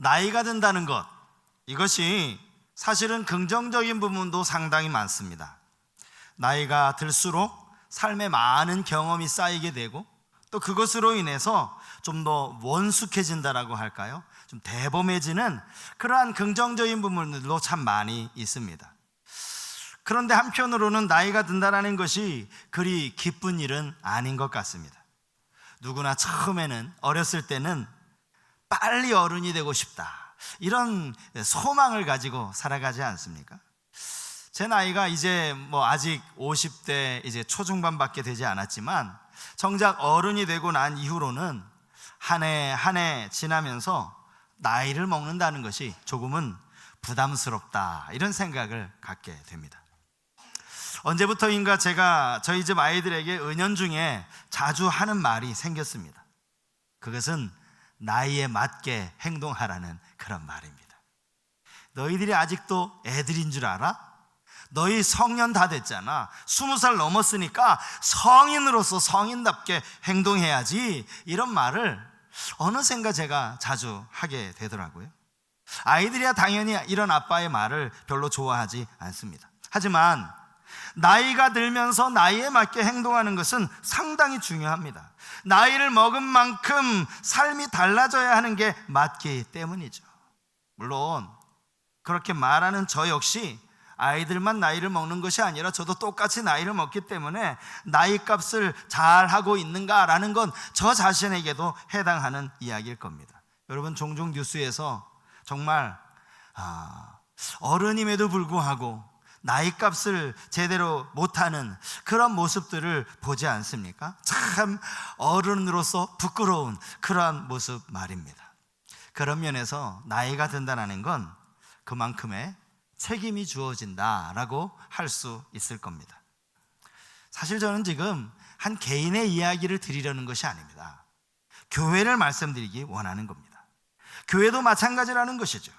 나이가 든다는 것, 이것이 사실은 긍정적인 부분도 상당히 많습니다. 나이가 들수록 삶에 많은 경험이 쌓이게 되고 또 그것으로 인해서 좀 더 원숙해진다라고 할까요? 좀 대범해지는 그러한 긍정적인 부분들도 참 많이 있습니다. 그런데 한편으로는 나이가 든다는 것이 그리 기쁜 일은 아닌 것 같습니다. 누구나 처음에는, 어렸을 때는 빨리 어른이 되고 싶다, 이런 소망을 가지고 살아가지 않습니까? 제 나이가 이제 아직 50대 이제 초중반밖에 되지 않았지만 정작 어른이 되고 난 이후로는 한 해 한 해 지나면서 나이를 먹는다는 것이 조금은 부담스럽다, 이런 생각을 갖게 됩니다. 언제부터인가 제가 저희 집 아이들에게 은연중에 자주 하는 말이 생겼습니다. 그것은 나이에 맞게 행동하라는 그런 말입니다. 너희들이 아직도 애들인 줄 알아? 너희 성년 다 됐잖아. 20살 넘었으니까 성인으로서 성인답게 행동해야지, 이런 말을 어느샌가 제가 자주 하게 되더라고요. 아이들이야 당연히 이런 아빠의 말을 별로 좋아하지 않습니다. 하지만 나이가 들면서 나이에 맞게 행동하는 것은 상당히 중요합니다. 나이를 먹은 만큼 삶이 달라져야 하는 게 맞기 때문이죠. 물론 그렇게 말하는 저 역시 아이들만 나이를 먹는 것이 아니라 저도 똑같이 나이를 먹기 때문에 나이 값을 잘 하고 있는가라는 건 저 자신에게도 해당하는 이야기일 겁니다. 여러분, 종종 뉴스에서 정말 어른임에도 불구하고 나이 값을 제대로 못하는 그런 모습들을 보지 않습니까? 참 어른으로서 부끄러운 그러한 모습 말입니다. 그런 면에서 나이가 든다는 건 그만큼의 책임이 주어진다라고 할 수 있을 겁니다. 사실 저는 지금 한 개인의 이야기를 드리려는 것이 아닙니다. 교회를 말씀드리기 원하는 겁니다. 교회도 마찬가지라는 것이죠.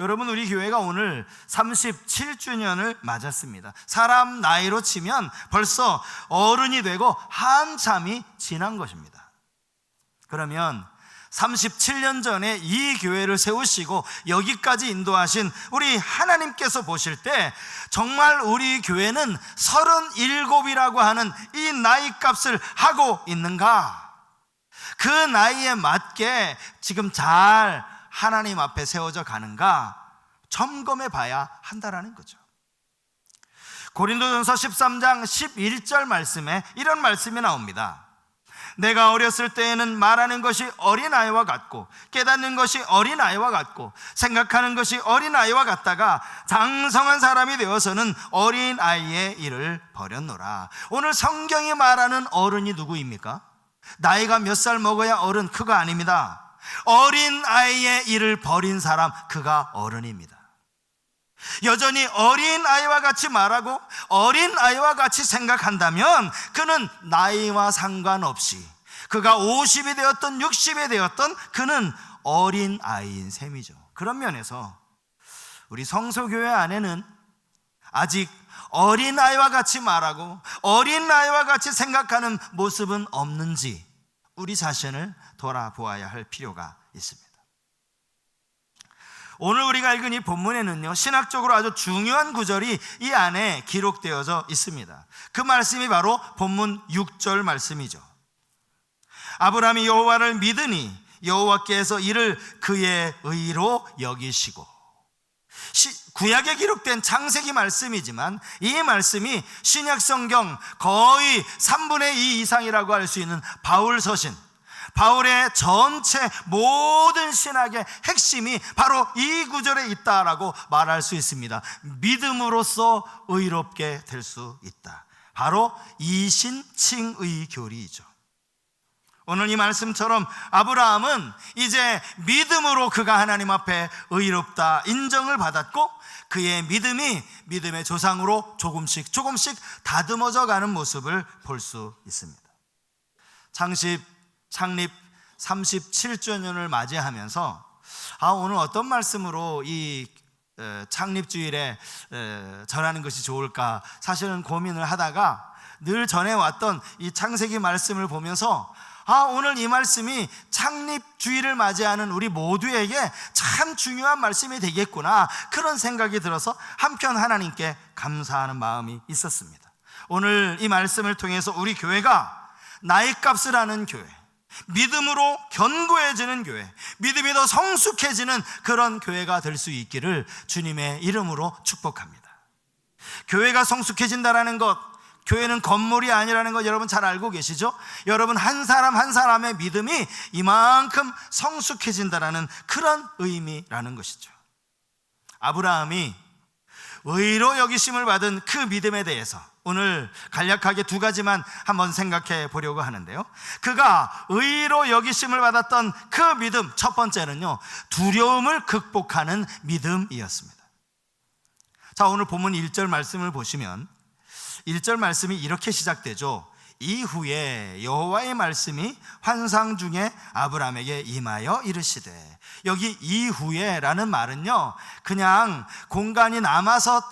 여러분, 우리 교회가 오늘 37주년을 맞았습니다. 사람 나이로 치면 벌써 어른이 되고 한참이 지난 것입니다. 그러면 37년 전에 이 교회를 세우시고 여기까지 인도하신 우리 하나님께서 보실 때 정말 우리 교회는 37이라고 하는 이 나이 값을 하고 있는가? 그 나이에 맞게 지금 잘 하나님 앞에 세워져 가는가 점검해 봐야 한다라는 거죠. 고린도전서 13장 11절 말씀에 이런 말씀이 나옵니다. 내가 어렸을 때에는 말하는 것이 어린아이와 같고 깨닫는 것이 어린아이와 같고 생각하는 것이 어린아이와 같다가 장성한 사람이 되어서는 어린아이의 일을 버렸노라. 오늘 성경이 말하는 어른이 누구입니까? 나이가 몇 살 먹어야 어른, 그거 아닙니다. 어린아이의 일을 버린 사람, 그가 어른입니다. 여전히 어린아이와 같이 말하고 어린아이와 같이 생각한다면 그는 나이와 상관없이 그가 50이 되었던 60이 되었던 그는 어린아이인 셈이죠. 그런 면에서 우리 성소교회 안에는 아직 어린아이와 같이 말하고 어린아이와 같이 생각하는 모습은 없는지 우리 자신을 돌아보아야 할 필요가 있습니다. 오늘 우리가 읽은 이 본문에는요, 신학적으로 아주 중요한 구절이 이 안에 기록되어져 있습니다. 그 말씀이 바로 본문 6절 말씀이죠. 아브라함이 여호와를 믿으니 여호와께서 이를 그의 의로 여기시고. 구약에 기록된 창세기 말씀이지만 이 말씀이 신약 성경 거의 3분의 2 이상이라고 할 수 있는 바울 서신, 바울의 전체 모든 신학의 핵심이 바로 이 구절에 있다라고 말할 수 있습니다. 믿음으로써 의롭게 될 수 있다. 바로 이신칭의 교리이죠. 오늘 이 말씀처럼 아브라함은 이제 믿음으로 그가 하나님 앞에 의롭다 인정을 받았고 그의 믿음이 믿음의 조상으로 조금씩 다듬어져 가는 모습을 볼 수 있습니다. 창립 37주년을 맞이하면서 오늘 어떤 말씀으로 이 창립주일에 전하는 것이 좋을까 사실은 고민을 하다가 늘 전해왔던 이 창세기 말씀을 보면서 오늘 이 말씀이 창립주의를 맞이하는 우리 모두에게 참 중요한 말씀이 되겠구나, 그런 생각이 들어서 한편 하나님께 감사하는 마음이 있었습니다. 오늘 이 말씀을 통해서 우리 교회가 나의 값을 아는 교회, 믿음으로 견고해지는 교회, 믿음이 더 성숙해지는 그런 교회가 될 수 있기를 주님의 이름으로 축복합니다. 교회가 성숙해진다는 것, 교회는 건물이 아니라는 것 여러분 잘 알고 계시죠? 여러분 한 사람 한 사람의 믿음이 이만큼 성숙해진다는 그런 의미라는 것이죠. 아브라함이 의로 여기심을 받은 그 믿음에 대해서 오늘 간략하게 두 가지만 한번 생각해 보려고 하는데요, 그가 의로 여기심을 받았던 그 믿음, 첫 번째는요, 두려움을 극복하는 믿음이었습니다. 자, 오늘 본문 1절 말씀을 보시면 1절 말씀이 이렇게 시작되죠. 이후에 여호와의 말씀이 환상 중에 아브라함에게 임하여 이르시되, 여기 이후에 라는 말은요, 그냥 공간이 남아서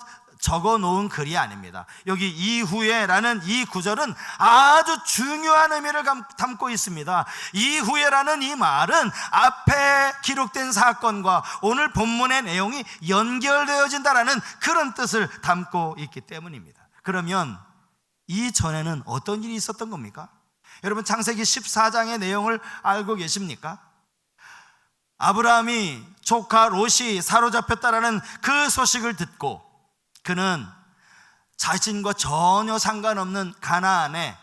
적어 놓은 글이 아닙니다. 여기 이후에 라는 이 구절은 아주 중요한 의미를 담고 있습니다. 이후에 라는 이 말은 앞에 기록된 사건과 오늘 본문의 내용이 연결되어진다라는 그런 뜻을 담고 있기 때문입니다. 그러면 이전에는 어떤 일이 있었던 겁니까? 여러분 창세기 14장의 내용을 알고 계십니까? 아브라함이 조카 롯이 사로잡혔다라는 그 소식을 듣고 그는 자신과 전혀 상관없는 가나안의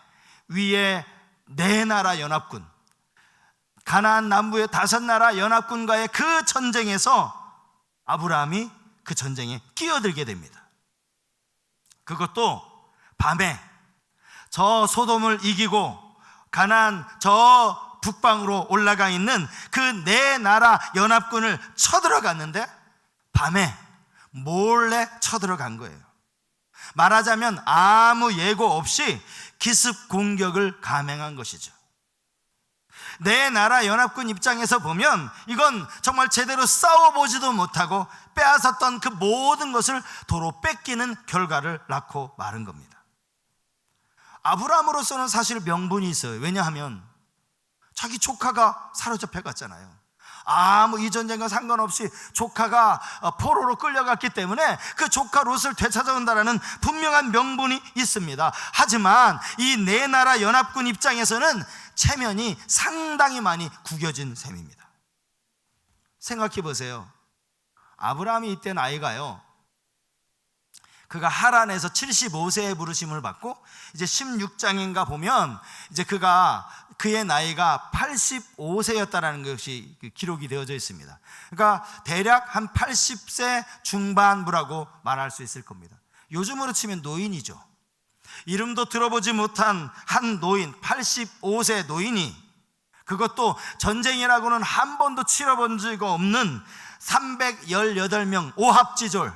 위에 네 나라 연합군, 가나안 남부의 5나라 연합군과의 그 전쟁에서 아브라함이 그 전쟁에 끼어들게 됩니다. 그것도 밤에 저 소돔을 이기고 가나안 저 북방으로 올라가 있는 그 네 나라 연합군을 쳐들어갔는데 밤에 몰래 쳐들어간 거예요. 말하자면 아무 예고 없이 기습 공격을 감행한 것이죠. 네 나라 연합군 입장에서 보면 이건 정말 제대로 싸워보지도 못하고 빼앗았던 그 모든 것을 도로 뺏기는 결과를 낳고 마른 겁니다. 아브라함으로서는 사실 명분이 있어요. 왜냐하면 자기 조카가 사로잡혀 갔잖아요. 아무 이 전쟁과 상관없이 조카가 포로로 끌려갔기 때문에 그 조카 롯을 되찾아온다는 분명한 명분이 있습니다. 하지만 이 네 나라 연합군 입장에서는 체면이 상당히 많이 구겨진 셈입니다. 생각해 보세요. 아브라함이 이때 나이가요, 그가 하란에서 75세의 부르심을 받고 이제 16장인가 보면 이제 그의 나이가 85세였다라는 것이 기록이 되어져 있습니다. 그러니까 대략 한 80세 중반부라고 말할 수 있을 겁니다. 요즘으로 치면 노인이죠. 이름도 들어보지 못한 한 노인, 85세 노인이, 그것도 전쟁이라고는 한 번도 치러본 적 없는 318명 오합지졸,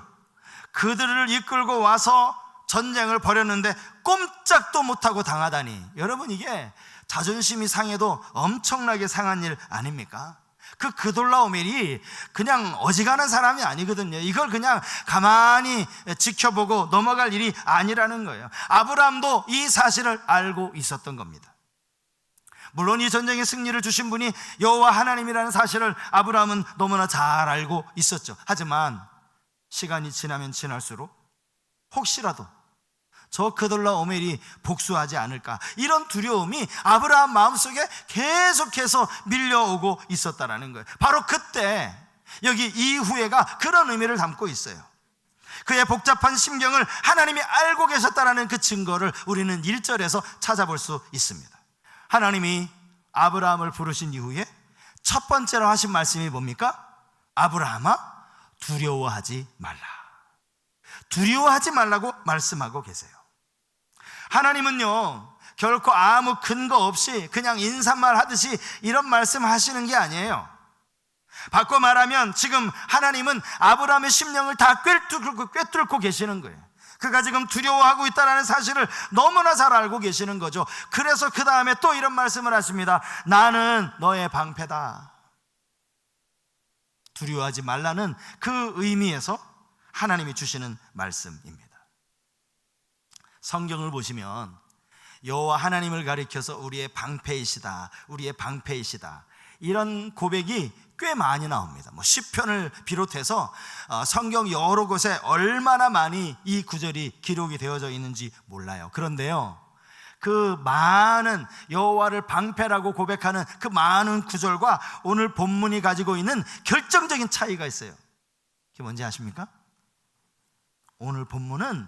그들을 이끌고 와서 전쟁을 벌였는데 꼼짝도 못하고 당하다니, 여러분 이게 자존심이 상해도 엄청나게 상한 일 아닙니까? 그 그돌라오멜이 그냥 어지간한 사람이 아니거든요. 이걸 그냥 가만히 지켜보고 넘어갈 일이 아니라는 거예요. 아브라함도 이 사실을 알고 있었던 겁니다. 물론 이 전쟁의 승리를 주신 분이 여호와 하나님이라는 사실을 아브라함은 너무나 잘 알고 있었죠. 하지만 시간이 지나면 지날수록 혹시라도 저 그돌라오멜이 복수하지 않을까, 이런 두려움이 아브라함 마음속에 계속해서 밀려오고 있었다는 거예요. 바로 그때 여기 이후에가 그런 의미를 담고 있어요. 그의 복잡한 심경을 하나님이 알고 계셨다는 그 증거를 우리는 1절에서 찾아볼 수 있습니다. 하나님이 아브라함을 부르신 이후에 첫 번째로 하신 말씀이 뭡니까? 아브라함아, 두려워하지 말라. 두려워하지 말라고 말씀하고 계세요. 하나님은요, 결코 아무 근거 없이 그냥 인사말 하듯이 이런 말씀 하시는 게 아니에요. 바꿔 말하면 지금 하나님은 아브라함의 심령을 다 꿰뚫고 계시는 거예요. 그가 지금 두려워하고 있다는 사실을 너무나 잘 알고 계시는 거죠. 그래서 그 다음에 또 이런 말씀을 하십니다. 나는 너의 방패다. 두려워하지 말라는 그 의미에서 하나님이 주시는 말씀입니다. 성경을 보시면 여호와 하나님을 가리켜서 우리의 방패이시다, 우리의 방패이시다, 이런 고백이 꽤 많이 나옵니다. 시편을 비롯해서 성경 여러 곳에 얼마나 많이 이 구절이 기록이 되어져 있는지 몰라요. 그런데요, 그 많은 여호와를 방패라고 고백하는 그 많은 구절과 오늘 본문이 가지고 있는 결정적인 차이가 있어요. 그게 뭔지 아십니까? 오늘 본문은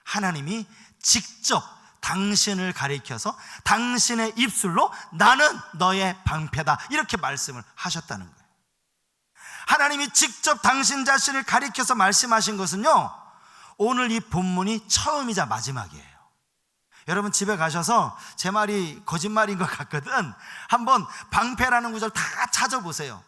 하나님이 직접 당신을 가리켜서 당신의 입술로 나는 너의 방패다, 이렇게 말씀을 하셨다는 거예요. 하나님이 직접 당신 자신을 가리켜서 말씀하신 것은요, 오늘 이 본문이 처음이자 마지막이에요. 여러분 집에 가셔서 제 말이 거짓말인 것 같거든, 한번 방패라는 구절 다 찾아보세요.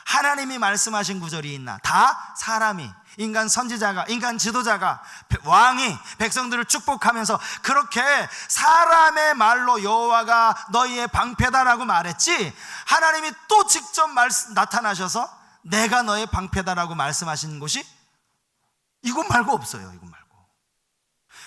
하나님이 말씀하신 구절이 있나? 다 사람이, 인간 선지자가, 인간 지도자가, 왕이 백성들을 축복하면서 그렇게 사람의 말로 여호와가 너희의 방패다라고 말했지, 하나님이 또 직접 나타나셔서 내가 너의 방패다라고 말씀하신 곳이 이곳 말고 없어요. 이곳 말고.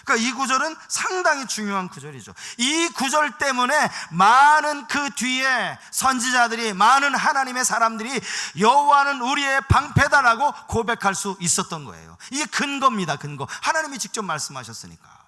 그러니까 이 구절은 상당히 중요한 구절이죠. 이 구절 때문에 많은 그 뒤에 선지자들이, 많은 하나님의 사람들이 여호와는 우리의 방패다라고 고백할 수 있었던 거예요. 이게 근거입니다. 근거. 하나님이 직접 말씀하셨으니까.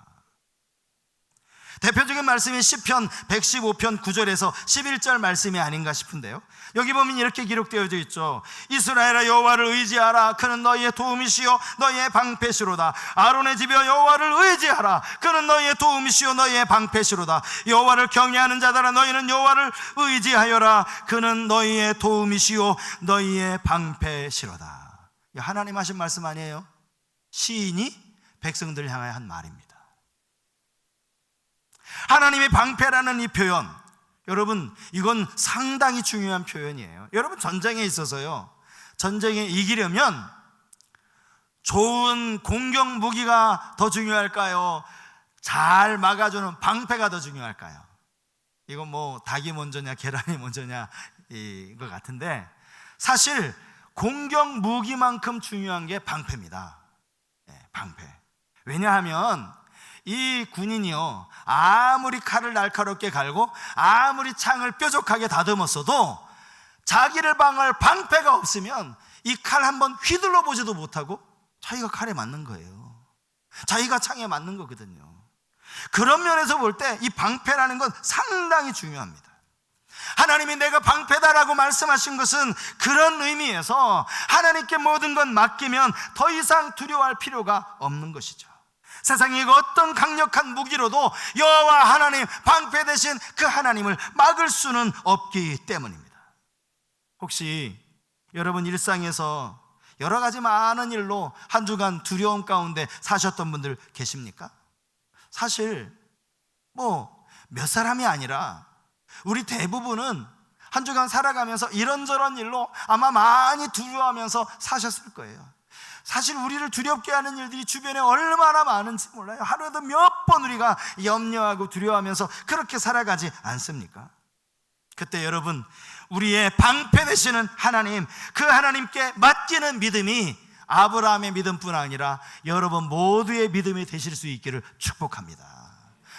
대표적인 말씀이 시편 115편 9절에서 11절 말씀이 아닌가 싶은데요, 여기 보면 이렇게 기록되어져 있죠. 이스라엘아, 여호와를 의지하라. 그는 너희의 도움이시요 너희의 방패시로다. 아론의 집이여, 여호와를 의지하라. 그는 너희의 도움이시요 너희의 방패시로다. 여호와를 경외하는 자들아, 너희는 여호와를 의지하여라. 그는 너희의 도움이시요 너희의 방패시로다. 하나님 하신 말씀 아니에요? 시인이 백성들을 향하여 한 말입니다. 하나님의 방패라는 이 표현, 여러분 이건 상당히 중요한 표현이에요. 여러분 전쟁에 있어서요, 전쟁에 이기려면 좋은 공격 무기가 더 중요할까요? 잘 막아주는 방패가 더 중요할까요? 이건 닭이 먼저냐 계란이 먼저냐 이거 같은데, 사실 공격 무기만큼 중요한 게 방패입니다. 방패. 왜냐하면 이 군인이요, 아무리 칼을 날카롭게 갈고 아무리 창을 뾰족하게 다듬었어도 자기를 방어할 방패가 없으면 이 칼 한번 휘둘러 보지도 못하고 자기가 칼에 맞는 거예요. 자기가 창에 맞는 거거든요. 그런 면에서 볼 때 이 방패라는 건 상당히 중요합니다. 하나님이 내가 방패다라고 말씀하신 것은 그런 의미에서 하나님께 모든 건 맡기면 더 이상 두려워할 필요가 없는 것이죠. 세상에 어떤 강력한 무기로도 여호와 하나님, 방패 되신 그 하나님을 막을 수는 없기 때문입니다. 혹시 여러분 일상에서 여러 가지 많은 일로 한 주간 두려움 가운데 사셨던 분들 계십니까? 사실 몇 사람이 아니라 우리 대부분은 한 주간 살아가면서 이런저런 일로 아마 많이 두려워하면서 사셨을 거예요. 사실 우리를 두렵게 하는 일들이 주변에 얼마나 많은지 몰라요. 하루에도 몇 번 우리가 염려하고 두려워하면서 그렇게 살아가지 않습니까? 그때 여러분, 우리의 방패 되시는 하나님, 그 하나님께 맡기는 믿음이 아브라함의 믿음뿐 아니라 여러분 모두의 믿음이 되실 수 있기를 축복합니다.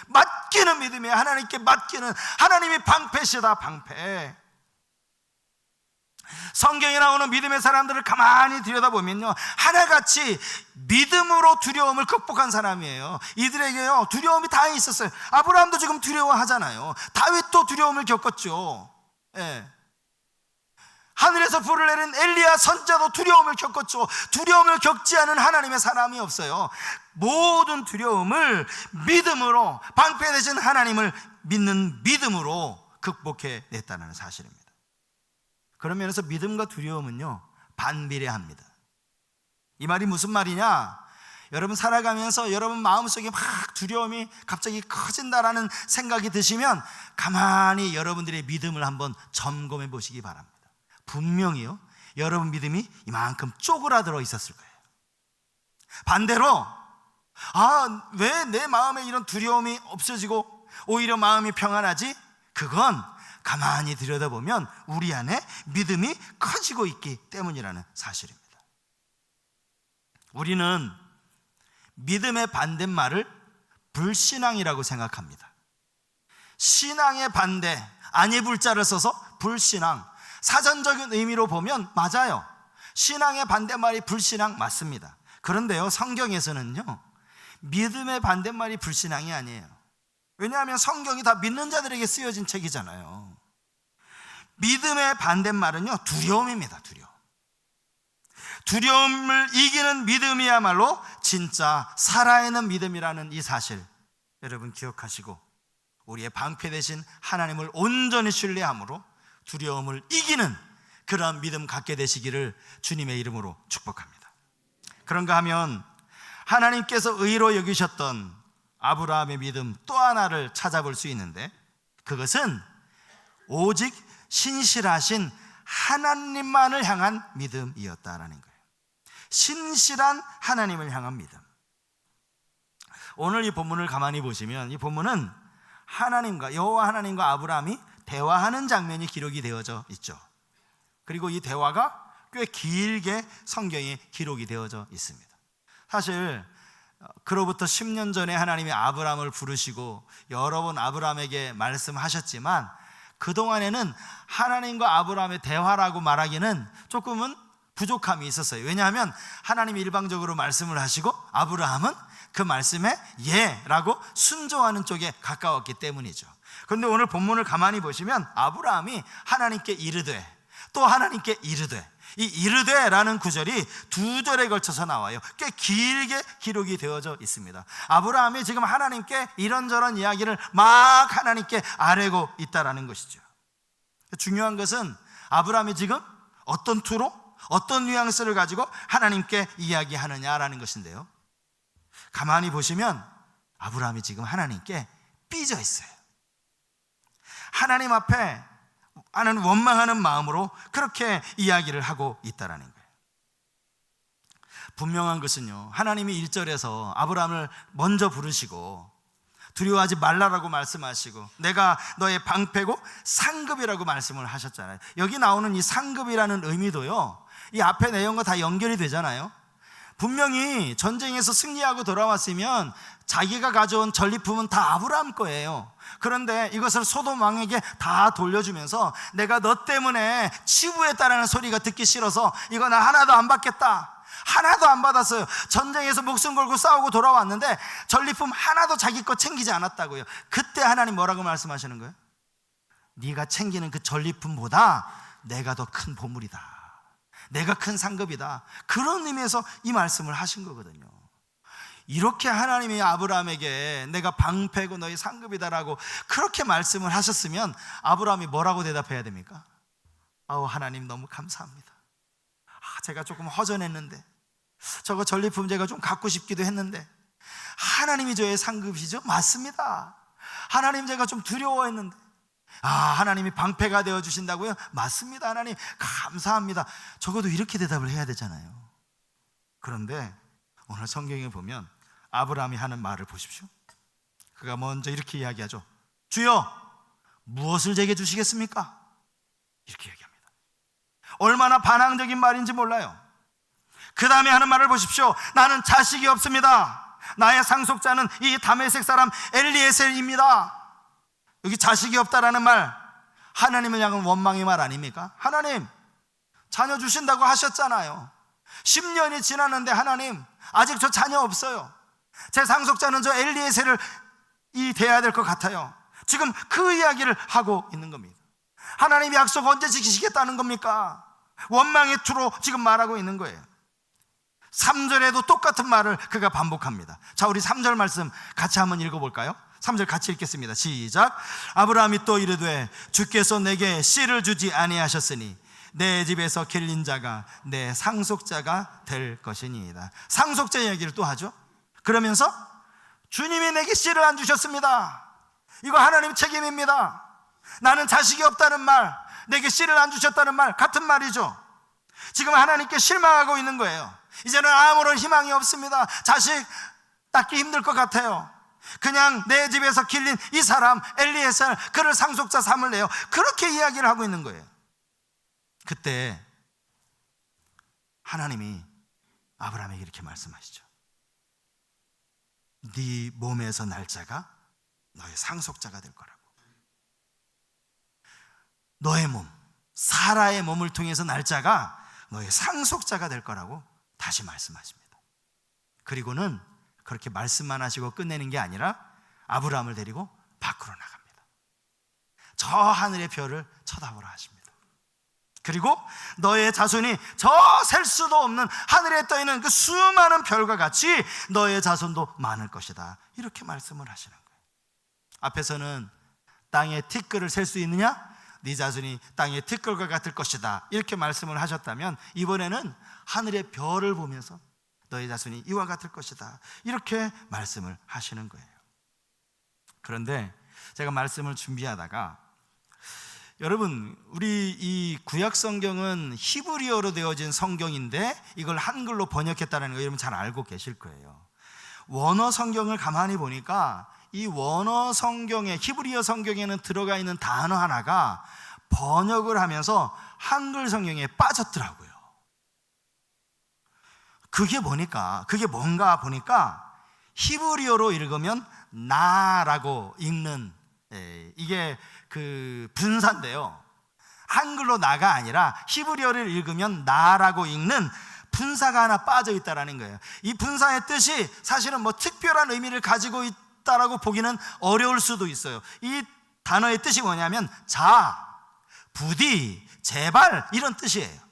맡기는 믿음이, 하나님께 맡기는, 하나님이 방패시다. 방패. 성경에 나오는 믿음의 사람들을 가만히 들여다보면요, 하나같이 믿음으로 두려움을 극복한 사람이에요. 이들에게요 두려움이 다 있었어요. 아브라함도 지금 두려워하잖아요. 다윗도 두려움을 겪었죠. 하늘에서 불을 내린 엘리야 선지자도 두려움을 겪었죠. 두려움을 겪지 않은 하나님의 사람이 없어요. 모든 두려움을 믿음으로, 방패 되신 하나님을 믿는 믿음으로 극복해냈다는 사실입니다. 그런 면에서 믿음과 두려움은요 반비례합니다. 이 말이 무슨 말이냐? 여러분 살아가면서 여러분 마음속에 막 두려움이 갑자기 커진다라는 생각이 드시면 가만히 여러분들의 믿음을 한번 점검해 보시기 바랍니다. 분명히요 여러분 믿음이 이만큼 쪼그라들어 있었을 거예요. 반대로 왜 내 마음에 이런 두려움이 없어지고 오히려 마음이 평안하지? 그건 가만히 들여다보면 우리 안에 믿음이 커지고 있기 때문이라는 사실입니다. 우리는 믿음의 반대말을 불신앙이라고 생각합니다. 신앙의 반대, 아니 불자를 써서 불신앙. 사전적인 의미로 보면 맞아요. 신앙의 반대말이 불신앙 맞습니다. 그런데요, 성경에서는요, 믿음의 반대말이 불신앙이 아니에요. 왜냐하면 성경이 다 믿는 자들에게 쓰여진 책이잖아요. 믿음의 반대말은요, 두려움입니다. 두려움을 이기는 믿음이야말로 진짜 살아있는 믿음이라는 이 사실 여러분 기억하시고, 우리의 방패 되신 하나님을 온전히 신뢰함으로 두려움을 이기는 그러한 믿음 갖게 되시기를 주님의 이름으로 축복합니다. 그런가 하면 하나님께서 의로 여기셨던 아브라함의 믿음 또 하나를 찾아볼 수 있는데, 그것은 오직 신실하신 하나님만을 향한 믿음이었다라는 거예요. 신실한 하나님을 향한 믿음. 오늘 이 본문을 가만히 보시면 이 본문은 하나님과, 여호와 하나님과 아브라함이 대화하는 장면이 기록이 되어져 있죠. 그리고 이 대화가 꽤 길게 성경에 기록이 되어져 있습니다. 사실 그로부터 10년 전에 하나님이 아브라함을 부르시고 여러 번 아브라함에게 말씀하셨지만, 그동안에는 하나님과 아브라함의 대화라고 말하기는 조금은 부족함이 있었어요. 왜냐하면 하나님이 일방적으로 말씀을 하시고 아브라함은 그 말씀에 예라고 순종하는 쪽에 가까웠기 때문이죠. 그런데 오늘 본문을 가만히 보시면 아브라함이 하나님께 이르되, 또 하나님께 이르되, 이 이르되라는 구절이 두 절에 걸쳐서 나와요. 꽤 길게 기록이 되어져 있습니다. 아브라함이 지금 하나님께 이런저런 이야기를 막 하나님께 아뢰고 있다라는 것이죠. 중요한 것은 아브라함이 지금 어떤 투로, 어떤 뉘앙스를 가지고 하나님께 이야기하느냐라는 것인데요, 가만히 보시면 아브라함이 지금 하나님께 삐져 있어요. 하나님 앞에 하나님 원망하는 마음으로 그렇게 이야기를 하고 있다라는 거예요. 분명한 것은요, 하나님이 1절에서 아브라함을 먼저 부르시고 두려워하지 말라라고 말씀하시고 내가 너의 방패고 상급이라고 말씀을 하셨잖아요. 여기 나오는 이 상급이라는 의미도요, 이 앞에 내용과 다 연결이 되잖아요. 분명히 전쟁에서 승리하고 돌아왔으면 자기가 가져온 전리품은 다 아브라함 거예요. 그런데 이것을 소돔 왕에게 다 돌려주면서 내가 너 때문에 치부했다라는 소리가 듣기 싫어서 이거 나 하나도 안 받겠다, 하나도 안 받았어요. 전쟁에서 목숨 걸고 싸우고 돌아왔는데 전리품 하나도 자기 거 챙기지 않았다고요. 그때 하나님 뭐라고 말씀하시는 거예요? 네가 챙기는 그 전리품보다 내가 더 큰 보물이다, 내가 큰 상급이다, 그런 의미에서 이 말씀을 하신 거거든요. 이렇게 하나님이 아브라함에게 내가 방패고 너희 상급이다라고 그렇게 말씀을 하셨으면 아브라함이 뭐라고 대답해야 됩니까? 하나님 너무 감사합니다. 제가 조금 허전했는데, 저거 전리품 제가 좀 갖고 싶기도 했는데 하나님이 저의 상급이죠? 맞습니다. 하나님 제가 좀 두려워했는데 하나님이 방패가 되어주신다고요? 맞습니다. 하나님 감사합니다. 적어도 이렇게 대답을 해야 되잖아요. 그런데 오늘 성경에 보면 아브라함이 하는 말을 보십시오. 그가 먼저 이렇게 이야기하죠. 주여 무엇을 제게 주시겠습니까? 이렇게 얘기합니다. 얼마나 반항적인 말인지 몰라요. 그 다음에 하는 말을 보십시오. 나는 자식이 없습니다. 나의 상속자는 이 다메섹 사람 엘리에셀입니다. 여기 자식이 없다라는 말, 하나님을 향한 원망의 말 아닙니까? 하나님 자녀 주신다고 하셨잖아요. 10년이 지났는데 하나님 아직 저 자녀 없어요. 제 상속자는 저 엘리에셀을 돼야 될 것 같아요. 지금 그 이야기를 하고 있는 겁니다. 하나님 약속 언제 지키시겠다는 겁니까? 원망의 투로 지금 말하고 있는 거예요. 3절에도 똑같은 말을 그가 반복합니다. 자, 우리 3절 말씀 같이 한번 읽어볼까요? 3절 같이 읽겠습니다. 시작. 아브라함이 또 이르되 주께서 내게 씨를 주지 아니하셨으니 내 집에서 길린 자가 내 상속자가 될 것이니이다. 상속자 이야기를 또 하죠. 그러면서 주님이 내게 씨를 안 주셨습니다. 이거 하나님 책임입니다. 나는 자식이 없다는 말, 내게 씨를 안 주셨다는 말 같은 말이죠. 지금 하나님께 실망하고 있는 거예요. 이제는 아무런 희망이 없습니다. 자식 낳기 힘들 것 같아요. 그냥 내 집에서 길린 이 사람 엘리에셀, 그를 상속자 삼을래요. 그렇게 이야기를 하고 있는 거예요. 그때 하나님이 아브라함에게 이렇게 말씀하시죠. 네 몸에서 날 자가 너의 상속자가 될 거라고. 너의 몸, 사라의 몸을 통해서 날 자가 너의 상속자가 될 거라고 다시 말씀하십니다. 그리고는 그렇게 말씀만 하시고 끝내는 게 아니라 아브라함을 데리고 밖으로 나갑니다. 저 하늘의 별을 쳐다보라 하십니다. 그리고 너의 자손이 저 셀 수도 없는 하늘에 떠있는 그 수많은 별과 같이 너의 자손도 많을 것이다, 이렇게 말씀을 하시는 거예요. 앞에서는 땅의 티끌을 셀 수 있느냐? 네 자손이 땅의 티끌과 같을 것이다, 이렇게 말씀을 하셨다면 이번에는 하늘의 별을 보면서 너의 자손이 이와 같을 것이다, 이렇게 말씀을 하시는 거예요. 그런데 제가 말씀을 준비하다가, 여러분, 우리 이 구약 성경은 히브리어로 되어진 성경인데 이걸 한글로 번역했다는 거 여러분 잘 알고 계실 거예요. 원어 성경을 가만히 보니까 이 원어 성경에, 히브리어 성경에는 들어가 있는 단어 하나가 번역을 하면서 한글 성경에 빠졌더라고요. 그게 뭔가 보니까 히브리어로 읽으면 나라고 읽는, 이게 그 분사인데요, 한글로 나가 아니라 히브리어를 읽으면 나라고 읽는 분사가 하나 빠져 있다라는 거예요. 이 분사의 뜻이 사실은 뭐 특별한 의미를 가지고 있다라고 보기는 어려울 수도 있어요. 이 단어의 뜻이 뭐냐면 자, 부디, 제발, 이런 뜻이에요.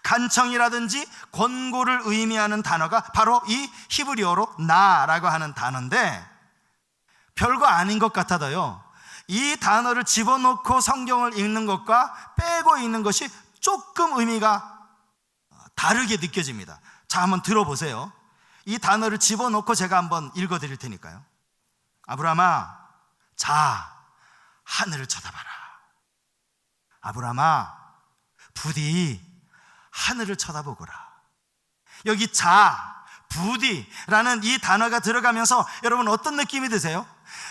간청이라든지 권고를 의미하는 단어가 바로 이 히브리어로 나라고 하는 단어인데, 별거 아닌 것 같아도요, 이 단어를 집어넣고 성경을 읽는 것과 빼고 읽는 것이 조금 의미가 다르게 느껴집니다. 자, 한번 들어보세요. 이 단어를 집어넣고 제가 한번 읽어드릴 테니까요. 아브라함아, 자, 하늘을 쳐다봐라. 아브라함아, 부디 하늘을 쳐다보거라. 여기 자, 부디라는 이 단어가 들어가면서 여러분 어떤 느낌이 드세요?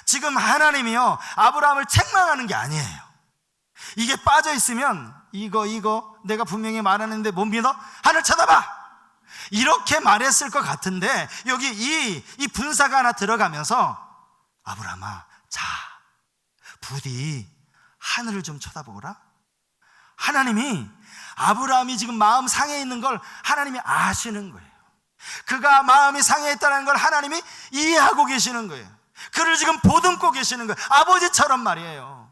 지금 하나님이요, 아브라함을 책망하는 게 아니에요. 이게 빠져 있으면 이거 내가 분명히 말하는데 못 믿어? 하늘 쳐다봐, 이렇게 말했을 것 같은데, 여기 이 분사가 하나 들어가면서 아브라함아, 자, 부디 하늘을 좀 쳐다보거라. 하나님이, 아브라함이 지금 마음 상해 있는 걸 하나님이 아시는 거예요. 그가 마음이 상해 있다는 걸 하나님이 이해하고 계시는 거예요. 그를 지금 보듬고 계시는 거예요. 아버지처럼 말이에요.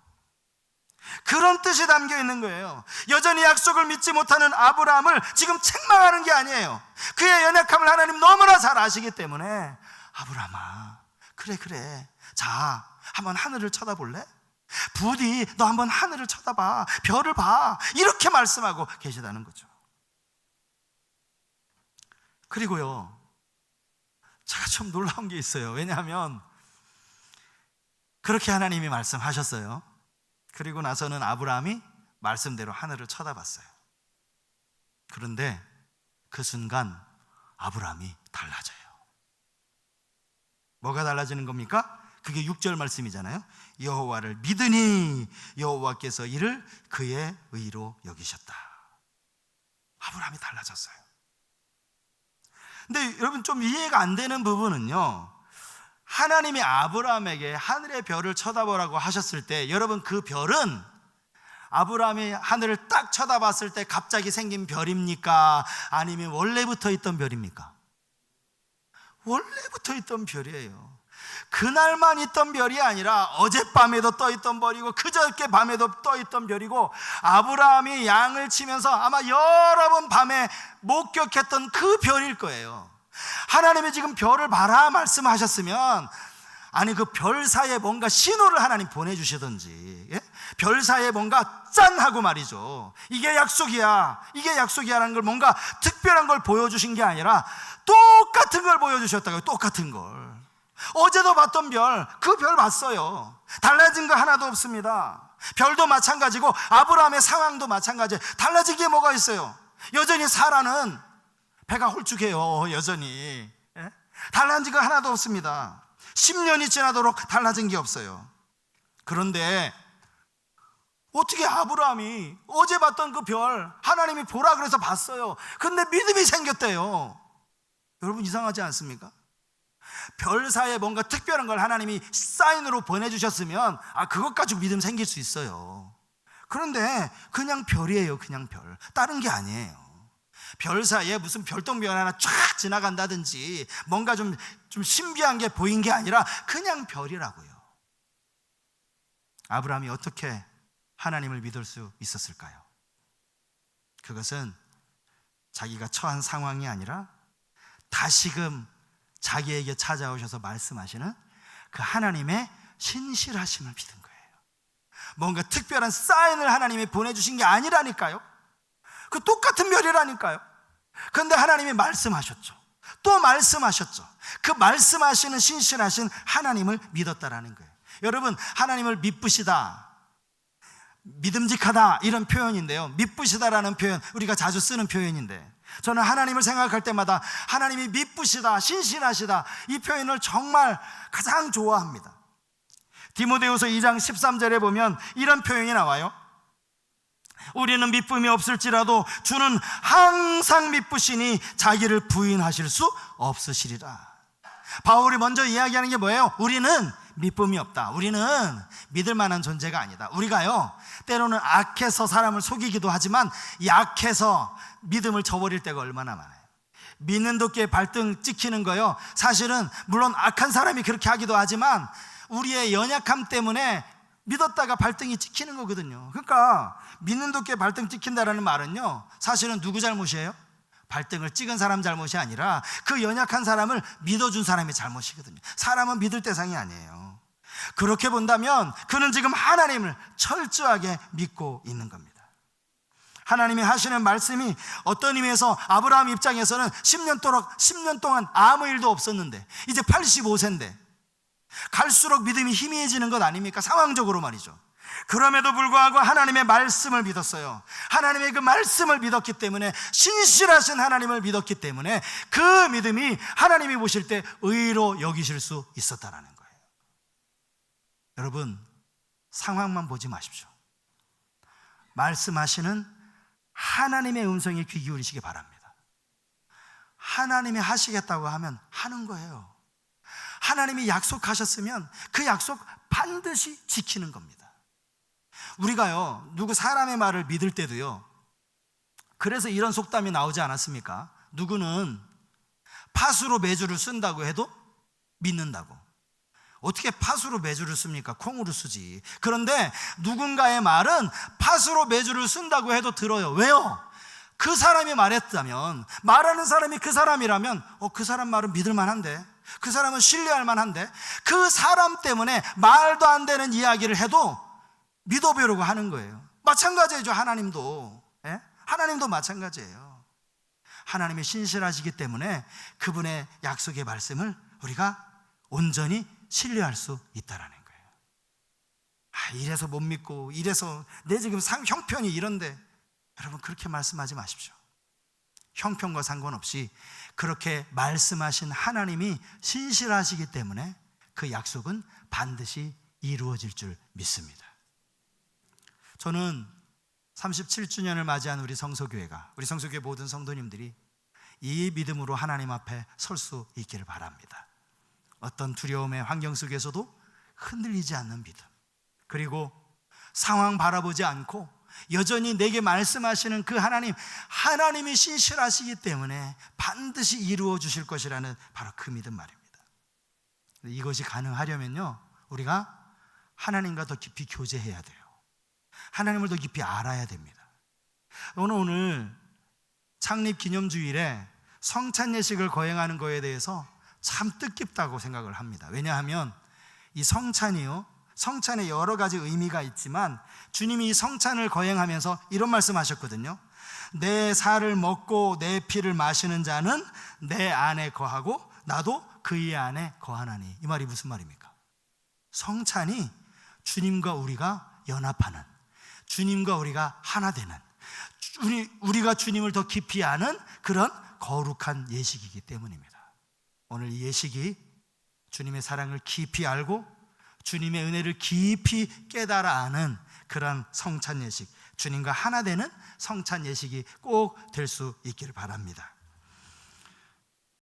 그런 뜻이 담겨 있는 거예요. 여전히 약속을 믿지 못하는 아브라함을 지금 책망하는 게 아니에요. 그의 연약함을 하나님 너무나 잘 아시기 때문에 아브라함아, 그래, 자, 한번 하늘을 쳐다볼래? 부디 너 한번 하늘을 쳐다봐, 별을 봐, 이렇게 말씀하고 계시다는 거죠. 그리고요, 제가 좀 놀라운 게 있어요. 왜냐하면 그렇게 하나님이 말씀하셨어요. 그리고 나서는 아브라함이 말씀대로 하늘을 쳐다봤어요. 그런데 그 순간 아브라함이 달라져요. 뭐가 달라지는 겁니까? 그게 6절 말씀이잖아요. 여호와를 믿으니 여호와께서 이를 그의 의로 여기셨다. 아브라함이 달라졌어요. 근데 여러분 좀 이해가 안 되는 부분은요, 하나님이 아브라함에게 하늘의 별을 쳐다보라고 하셨을 때, 여러분 그 별은 아브라함이 하늘을 딱 쳐다봤을 때 갑자기 생긴 별입니까? 아니면 원래부터 있던 별입니까? 원래부터 있던 별이에요. 그날만 있던 별이 아니라 어젯밤에도 떠있던 별이고 그저께 밤에도 떠있던 별이고, 아브라함이 양을 치면서 아마 여러 번 밤에 목격했던 그 별일 거예요. 하나님이 지금 별을 봐라 말씀하셨으면, 아니 그 별 사이에 뭔가 신호를 하나님 보내주시든지, 예? 별 사이에 뭔가 짠 하고 말이죠, 이게 약속이야라는 걸, 뭔가 특별한 걸 보여주신 게 아니라 똑같은 걸 보여주셨다고요. 똑같은 걸. 어제도 봤던 별, 그 별 봤어요. 달라진 거 하나도 없습니다. 별도 마찬가지고 아브라함의 상황도 마찬가지예요. 달라진 게 뭐가 있어요? 여전히 사라는 배가 홀쭉해요. 여전히. 예? 달라진 거 하나도 없습니다. 10년이 지나도록 달라진 게 없어요. 그런데 어떻게 아브라함이 어제 봤던 그 별, 하나님이 보라 그래서 봤어요. 근데 믿음이 생겼대요. 여러분 이상하지 않습니까? 별 사이에 뭔가 특별한 걸 하나님이 사인으로 보내주셨으면 그것 가지고 믿음 생길 수 있어요. 그런데 그냥 별이에요. 그냥 별. 다른 게 아니에요. 별 사이에 무슨 별똥별 하나 쫙 지나간다든지 뭔가 좀 신비한 게 보인 게 아니라 그냥 별이라고요. 아브라함이 어떻게 하나님을 믿을 수 있었을까요? 그것은 자기가 처한 상황이 아니라 다시금 자기에게 찾아오셔서 말씀하시는 그 하나님의 신실하심을 믿은 거예요. 뭔가 특별한 사인을 하나님이 보내주신 게 아니라니까요. 그 똑같은 별이라니까요. 그런데 하나님이 말씀하셨죠. 또 말씀하셨죠. 그 말씀하시는 신실하신 하나님을 믿었다라는 거예요. 여러분, 하나님을 믿으시다, 믿음직하다 이런 표현인데요, 믿으시다라는 표현 우리가 자주 쓰는 표현인데, 저는 하나님을 생각할 때마다 하나님이 믿으시다, 신실하시다 이 표현을 정말 가장 좋아합니다. 디모데후서 2장 13절에 보면 이런 표현이 나와요. 우리는 믿음이 없을지라도 주는 항상 믿으시니 자기를 부인하실 수 없으시리라. 바울이 먼저 이야기하는 게 뭐예요? 우리는 믿음이 없다. 우리는 믿을 만한 존재가 아니다. 우리가요, 때로는 악해서 사람을 속이기도 하지만 약해서 믿음을 저버릴 때가 얼마나 많아요. 믿는 도끼에 발등 찍히는 거요, 사실은 물론 악한 사람이 그렇게 하기도 하지만 우리의 연약함 때문에 믿었다가 발등이 찍히는 거거든요. 그러니까 믿는 도끼에 발등 찍힌다라는 말은요, 사실은 누구 잘못이에요? 발등을 찍은 사람 잘못이 아니라 그 연약한 사람을 믿어준 사람의 잘못이거든요. 사람은 믿을 대상이 아니에요. 그렇게 본다면 그는 지금 하나님을 철저하게 믿고 있는 겁니다. 하나님이 하시는 말씀이 어떤 의미에서 아브라함 입장에서는 10년 동안 아무 일도 없었는데 이제 85세인데 갈수록 믿음이 희미해지는 것 아닙니까? 상황적으로 말이죠. 그럼에도 불구하고 하나님의 말씀을 믿었어요. 하나님의 그 말씀을 믿었기 때문에, 신실하신 하나님을 믿었기 때문에 그 믿음이 하나님이 보실 때 의로 여기실 수 있었다라는 거예요. 여러분, 상황만 보지 마십시오. 말씀하시는 하나님의 음성에 귀 기울이시기 바랍니다. 하나님이 하시겠다고 하면 하는 거예요. 하나님이 약속하셨으면 그 약속 반드시 지키는 겁니다. 우리가요, 누구 사람의 말을 믿을 때도요, 그래서 이런 속담이 나오지 않았습니까? 누구는 팥으로 메주를 쓴다고 해도 믿는다고. 어떻게 팥으로 메주를 씁니까? 콩으로 쓰지. 그런데 누군가의 말은 팥으로 메주를 쓴다고 해도 들어요. 왜요? 그 사람이 말했다면, 말하는 사람이 그 사람이라면 그 사람 말은 믿을 만한데, 그 사람은 신뢰할 만한데, 그 사람 때문에 말도 안 되는 이야기를 해도 믿어보려고 하는 거예요. 마찬가지죠. 하나님도. 예? 하나님도 마찬가지예요. 하나님이 신실하시기 때문에 그분의 약속의 말씀을 우리가 온전히 신뢰할 수 있다는 거예요. 이래서 못 믿고, 이래서 내 지금 형편이 이런데, 여러분 그렇게 말씀하지 마십시오. 형편과 상관없이 그렇게 말씀하신 하나님이 신실하시기 때문에 그 약속은 반드시 이루어질 줄 믿습니다. 저는 37주년을 맞이한 우리 성소교회 모든 성도님들이 이 믿음으로 하나님 앞에 설 수 있기를 바랍니다. 어떤 두려움의 환경 속에서도 흔들리지 않는 믿음, 그리고 상황 바라보지 않고 여전히 내게 말씀하시는 그 하나님이 신실하시기 때문에 반드시 이루어 주실 것이라는 바로 그 믿음 말입니다. 이것이 가능하려면요, 우리가 하나님과 더 깊이 교제해야 돼요. 하나님을 더 깊이 알아야 됩니다. 오늘 창립 기념주일에 성찬 예식을 거행하는 것에 대해서 참 뜻깊다고 생각을 합니다. 왜냐하면 이 성찬에 여러 가지 의미가 있지만 주님이 이 성찬을 거행하면서 이런 말씀하셨거든요. 내 살을 먹고 내 피를 마시는 자는 내 안에 거하고 나도 그의 안에 거하나니. 이 말이 무슨 말입니까? 성찬이 주님과 우리가 연합하는, 주님과 우리가 하나 되는, 우리가 주님을 더 깊이 아는 그런 거룩한 예식이기 때문입니다. 오늘 이 예식이 주님의 사랑을 깊이 알고 주님의 은혜를 깊이 깨달아 아는 그런 성찬 예식, 주님과 하나 되는 성찬 예식이 꼭 될 수 있기를 바랍니다.